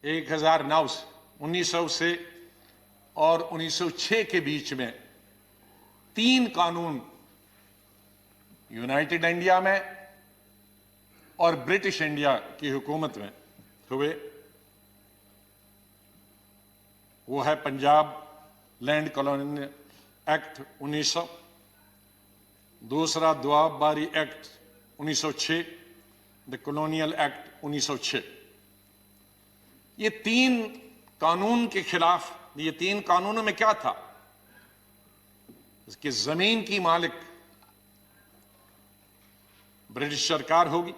1909 से 1900 से और 1906 के बीच में 3 कानून यूनाइटेड इंडिया में और ब्रिटिश इंडिया की हुकूमत में हुए। वो है पंजाब लैंड कॉलोनियल एक्ट 1900, दूसरा दुआबबारी एक्ट 1906, द कॉलोनियल एक्ट 1906। ये 3 कानून के खिलाफ, ये 3 कानूनों में क्या था? इसकी जमीन की मालिक ब्रिटिश सरकार होगी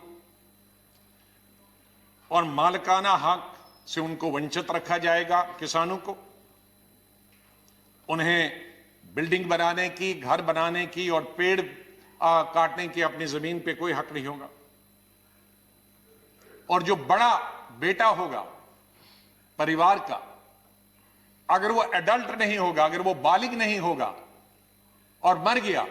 और मालिकाना हक से उनको वंचित रखा जाएगा। किसानों को उन्हें बिल्डिंग बनाने की, घर बनाने की और पेड़ काटने की अपनी जमीन पे कोई हक नहीं होगा। और जो बड़ा बेटा होगा परिवार का, अगर वो एडल्ट नहीं होगा, अगर वो बालिग नहीं होगा और मर गया,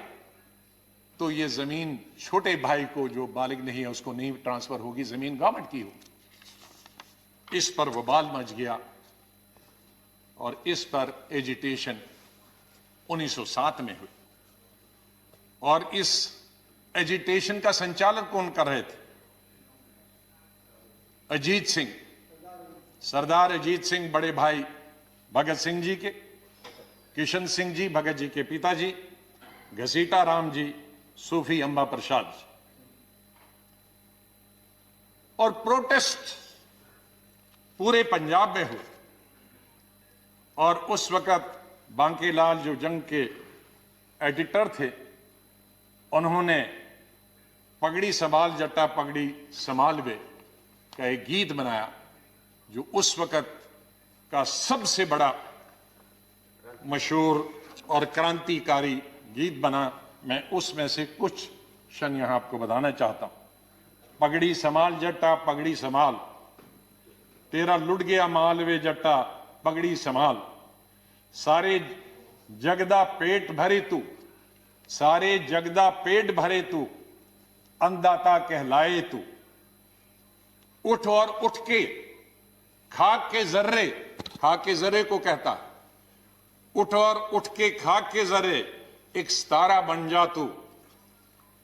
तो ये जमीन छोटे भाई को जो बालिग नहीं है उसको नहीं ट्रांसफर होगी, जमीन गवर्नमेंट की होगी। इस पर वबाल मच गया और इस पर एजिटेशन 1907 में हुई। और इस एजिटेशन का संचालन कौन कर रहे थे? अजीत सिंह, सरदार अजीत सिंह, बड़े भाई भगत सिंह जी के, किशन सिंह जी भगत जी के पिताजी, घसीटा राम जी, सूफी अंबा प्रसाद जी। और प्रोटेस्ट पूरे पंजाब में हुए। और उस वक्त बांकीलाल जो जंग के एडिटर थे, उन्होंने पगड़ी संभाल जट्टा पगड़ी संभाल वे का एक गीत बनाया, जो उस वक्त का सबसे बड़ा मशहूर और क्रांतिकारी गीत बना। मैं उसमें से कुछ क्षण यहां आपको बताना चाहता हूं। पगड़ी संभाल जट्टा पगड़ी संभाल, तेरा लुट गया माल वे जट्टा पगड़ी संभाल, सारे जगदा पेट भरे तू, सारे जगदा पेट भरे तू, अन्नदाता कहलाए तू, उठ और उठ के खाक के जर्रे, खाक के जर्रे को कहता है, उठ और उठ के खाक के जर्रे एक सितारा बन जा तू,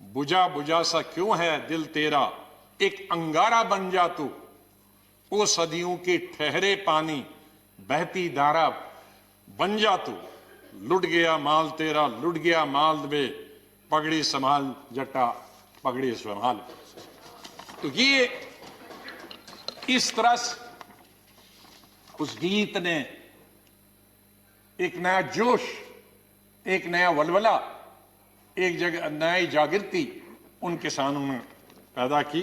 बुझा बुझा सा क्यों है दिल तेरा, एक अंगारा बन जा तू, ओ सदियों के ठहरे पानी बहती धारा बन जा तू, लुट गया माल तेरा लुट गया माल वे, पगड़ी संभाल जट्टा पगड़ी संभाल। तो ये इस तरह से उस गीत ने एक नया जोश, एक नया वलवला, एक जगह नई जागृति उन किसानों में पैदा की।